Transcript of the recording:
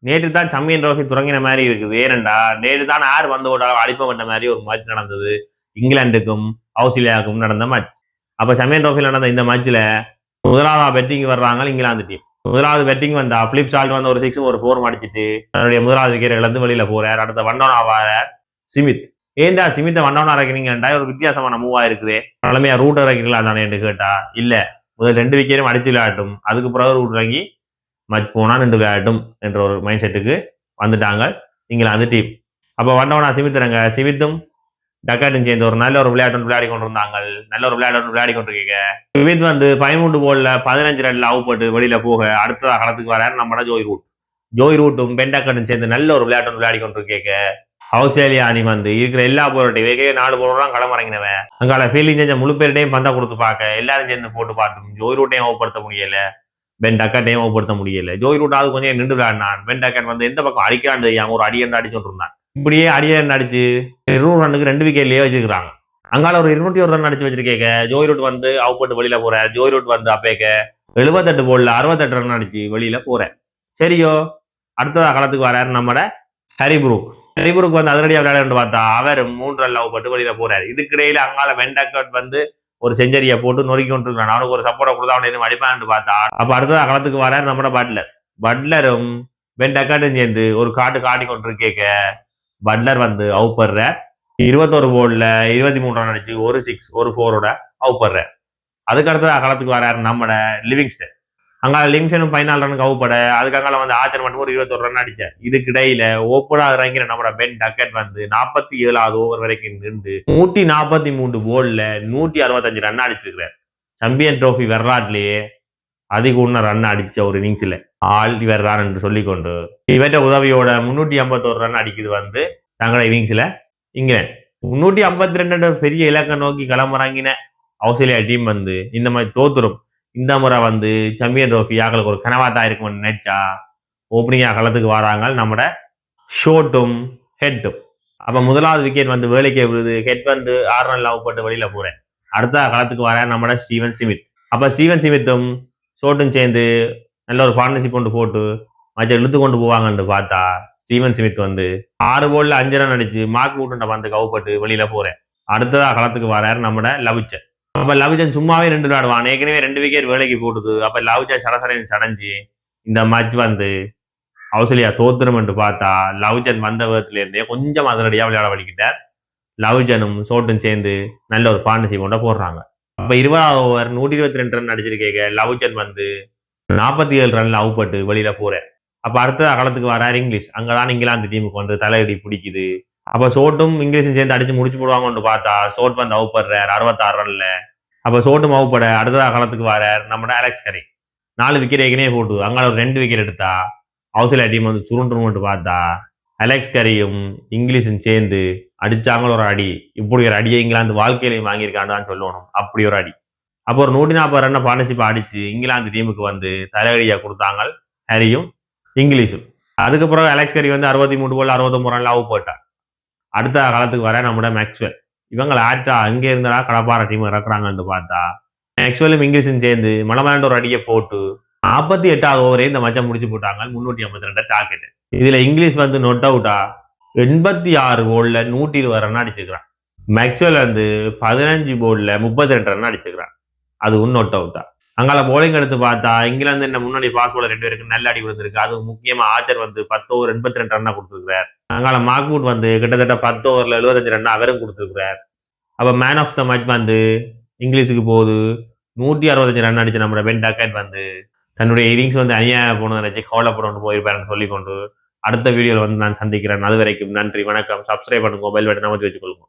நேற்று தான் champion trophy தொடங்கின மாதிரி இருக்குது. ஏனென்றா நேற்று தான் யார் வந்து விட்டாலும் அடிப்பட்ட மாதிரி ஒரு மேட்ச் நடந்தது. இங்கிலாந்துக்கும் ஆஸ்திரேலியாவுக்கும் நடந்த மேட்ச். அப்ப சாம்பியன் ட்ரோஃபியில் நடந்த இந்த மேட்ச்ல முதலாவது பேட்டிங் வர்றாங்க இங்கிலாந்து டீம். முதலாவது பேட்டிங் வந்தா பிலிப் சால்ட் வந்து ஒரு 6 ஒரு 4 அடிச்சிட்டு தன்னுடைய முதலாவது விக்கெட் இழந்து வெளியில போறார். அடுத்த வண்டோனாவார சிமித். ஏண்டா சிமித்தை வண்டோனா இறக்கிறீங்கடா ஒரு வித்தியாசமான மூவா இருக்குது. பழமையா ரூட் இறக்கிறீங்களா தானே என்று கேட்டா இல்ல முதல் 2 விக்கெட்டும் அடிச்சு விளையாட்டும் அதுக்கு பிறகு ரூட் இறங்கி மேட்ச் போனா 2 விளையாட்டும் என்ற ஒரு மைண்ட் செட்டுக்கு வந்துட்டாங்க இங்கிலாந்து டீம். அப்ப வண்டோனா சிமித்துறாங்க. சிமித்தும் டக்காட்டும் சேர்ந்து ஒரு நல்ல ஒரு விளையாட்டு விளையாடி கொண்டிருந்தாங்க. நல்ல ஒரு விளையாட்டு விளையாடி கொண்டிருக்கீங்க. ஸ்மித் வந்து 13 போல்ல 15 ரன்ல அவுட் போட்டு வெளியில போக அடுத்ததாக களத்துக்கு வராரு நம்ம ஜோய் ரூட். ஜோய் ரூட்டும் பென் டக்காட்டும் சேர்ந்து நல்ல ஒரு விளையாட்டு விளையாடி கொண்டிருக்கீங்க. ஆஸ்திரேலியா அணி வந்து இருக்கிற எல்லா போராட்டையும் 4 போராட்டம் களமிறங்கினவன் அங்கால ஃபீல்டிங் செஞ்ச முழு பேருடையும் பந்தா கொடுத்து பார்க்க எல்லாரும் சேர்ந்து போட்டு பார்த்தும் ஜோய் ரூட்டையும் அவுட்படுத்த முடியல. பென் டக்காட்டையும் அவுட்படுத்த முடியல. ஜோய் ரூட் அது கொஞ்சம் நின்று விளையாடினான். பென் டக்காட் வந்து எந்த பக்கம் அடிக்காண்டு ஒரு அடியண்டு அடிச்சுட்டு இருந்தான். இப்படியே அடியன் அடிச்சு 200 ரன்னுக்கு 2 விக்கெட்லயே வச்சிருக்காங்க. அங்கால ஒரு 201 ரன் அடிச்சு வச்சிருக்கேங்க. ஜோய் ரூட் வந்து அவுட் போட்டு வெளியில போற. ஜோய் ரூட் வந்து அப்பேக்க 78 போல்ல 68 ரன் அடிச்சு வெளியில போற. சரியோ அடுத்ததா களத்துக்கு வராரு நம்மட ஹரிபுரூக். ஹரிபுரூக் வந்து அதிரடியா விளையாட பார்த்தா அவர் 3 ரன் அவுட் போட்டு வெளியில போறாரு. இதுக்கிடையில அங்கால பென் டக்காட் வந்து ஒரு செஞ்சரியை போட்டு நொறுக்கி கொண்டு இருக்கான். அவனுக்கு ஒரு சப்போர்ட்டை கொடுத்தா அவனை அடிப்பான்னு பார்த்தா அப்ப அடுத்ததா களத்துக்கு வராரு நம்மட பட்லர். பட்லரும் பென் டக்காட்டும் சேர்ந்து ஒரு காட்டி கொண்டிருக்கேக்க பட்லர் வந்து அவுட் பண்ற. 21 போல்ல 23 ரன் அடிச்சு ஒரு 6 ஒரு 4 அவுட் பண்ற. அதுக்கு அடுத்தது களத்துக்கு வராரு நம்மட லிவிங்ஸ்டன். அங்கால லிவிங்ஸ்டனும் 14 ரனுக்கு அவுட் பட. அதுக்கு அங்கால வந்து ஆச்சர் மட்டும் ஒரு 21 ரன் அடிச்சார். இதுக்கு இடையில ஓப்பனா இறங்கிற நம்மட பென் டக்கட் வந்து 47வது ஓவர் வரைக்கும் நின்று 143 போல்ல 165 ரன் அடிச்சிருக்கிறார். சாம்பியன் ட்ரோஃபி வரலாற்றிலேயே அதிக ரன் அடிச்ச ஒரு இன்னிங்ஸ்ல ஆள் இவர் தான் என்று சொல்லிக்கொண்டு இவற்ற உதவியோட 351 ரன் அடிக்குது வந்து தங்களோட இன்னிங்ஸ்ல இங்கிலாந்து. 352 பெரிய இலக்கை நோக்கி களமிறங்கின ஆஸ்திரேலியா டீம் வந்து இந்த மாதிரி தோத்துரும். இந்த முறை வந்து சாம்பியன் ட்ரோஃபி ஆக்களுக்கு ஒரு கனவாத்தான் இருக்கும்னு நினைச்சா ஓப்பனிங்கா களத்துக்கு வராங்க நம்மட ஷோட்டும் ஹெட்டும். அப்ப முதலாவது விக்கெட் வந்து வேலைக்கே விழுது. ஹெட் வந்து 6 ரன்ல அவுட் போட்டு வெளியில போறேன். அடுத்த களத்துக்கு வர நம்மட ஸ்டீவன் ஸ்மித். அப்ப ஸ்டீவன் ஸ்மித்தும் ஷோட்டும் சேர்ந்து நல்ல ஒரு பார்ட்னர்ஷிப் கொண்டு போட்டு மச்ச இழுத்து கொண்டு போவாங்கன்னு பார்த்தா ஸ்டீவன் ஸ்மித் வந்து 6 போல்ல 5 ரன் அடிச்சு மார்க் வூட்டன் வந்து கவுப்பட்டு வெளியில போறேன். அடுத்ததா களத்துக்கு வராரு நம்மட லவிச்சன். அப்ப லவிச்சன் சும்மாவே 2 விளையாடுவான். ஏற்கனவே 2 விக்கெட் வேலைக்கு போட்டுது. அப்ப லவிச்சன் சடசரைன்னு சடைஞ்சு இந்த மேட்ச் வந்து ஆஸ்திரேலியா தோத்துரும் என்று பார்த்தா லவிச்சன் வந்த விதத்துல இருந்தே கொஞ்சம் அதிரடியா விளையாட வலிக்கிட்டார். லவிச்சனும் ஷோட்டும் சேர்ந்து நல்ல ஒரு பார்ட்னர்ஷிப் கொண்ட போடுறாங்க. அப்ப 20வது ஓவர் 122 ரன் அடிச்சிருக்கேங்க. லவிச்சன் வந்து 47 ரன்ல அவுட் பட்டு வெளியில போறேன். அப்ப அடுத்த களத்துக்கு வராரு இங்கிலீஷ். அங்கதான் இங்கிலாந்து டீமுக்கு வந்து தலையடி பிடிக்குது. அப்ப ஷோட்டும் இங்கிலீஷும் சேர்ந்து அடிச்சு முடிச்சு போடுவாங்கன்னு பார்த்தா ஷோட் வந்து அவுட் பண்றாரு 66 ரன்ல. அப்ப ஷோட்டும் அவுட் பட அடுத்ததா களத்துக்கு வரார் நம்ம அலெக்ஸ் கரி. 4 விக்கெட் ஏற்கனவே போட்டு அங்கால ஒரு 2 விக்கெட் எடுத்தா ஆஸ்திரேலியா டீம் வந்து சுருண்டுருமென்று பார்த்தா அலெக்ஸ் கரியும் இங்கிலீஷும் சேர்ந்து அடிச்சாங்க ஒரு அடி. இப்படி ஒரு அடியை இங்கிலாந்து வாழ்க்கையிலையும் வாங்கியிருக்கான்னு சொல்லணும். அப்படி ஒரு அடி. அப்போ ஒரு 140 ரன்னை பார்ட்னர்ஷிப் அடிச்சு இங்கிலாந்து டீமுக்கு வந்து தலைவலியா கொடுத்தாங்க ஹரியும் இங்கிலீஷும். அதுக்கப்புறம் அலெக்ஸ் கரி வந்து 63 போல் 69 ரன்ல அவுட் போட்டார். அடுத்த காலத்துக்கு வர நம்மட மேக்ஸ்வெல். இவங்களை ஆட்டா அங்கே இருந்தா கடப்பார டீம் இறக்குறாங்கன்னு பார்த்தா மேக்ஸ்வெல்லும் இங்கிலீஷும் சேர்ந்து மலமலாண்டு ஒரு அடியை போட்டு 48வது ஓவரே இந்த மச்சம் முடிச்சு போட்டாங்க 352 டார்கெட். இதுல இங்கிலீஷ் வந்து நொட் அவுட்டா 86 போல்ல 120 ரன் அடிச்சுக்கிறான். மேக்ஸ்வெல் வந்து 15 போல்ல 32 ரன் அடிச்சுக்கிறான். அது நொட் அவுட்டா. அங்கால போலிங் எடுத்து பார்த்தா இங்கிலாந்து என்ன முன்னாடி பாஸ் போல 2 பேருக்கு நல்ல அடி விழுந்திருக்கு. அது முக்கியமா ஆச்சர் வந்து 10 ஓவர் 82 ரன்னா கொடுத்துருக்கார். அங்கால மார்க்வுட் வந்து கிட்டத்தட்ட 10 ஓவர்ல 75 ரன் அவரும் கொடுத்துருக்கார். அப்ப மேன் ஆஃப் த மேட்ச் வந்து இங்கிலீஷுக்கு போகுது. 165 ரன் அடிச்ச நம்ம பென் டக்கட் வந்து தன்னுடைய இன்னிங்ஸ் வந்து அநியாய போனதை நினைச்சு கவலைப்பட்டு போயிருப்பாருன்னு சொல்லிக்கொண்டு அடுத்த வீடியோல வந்து நான் சந்திக்கிறேன். அது வரைக்கும் நன்றி, வணக்கம். சப்ஸ்கிரைப் பண்ணுங்க, மொபைல் பட்டன் அமைத்து வச்சுக்கொள்ளுங்க.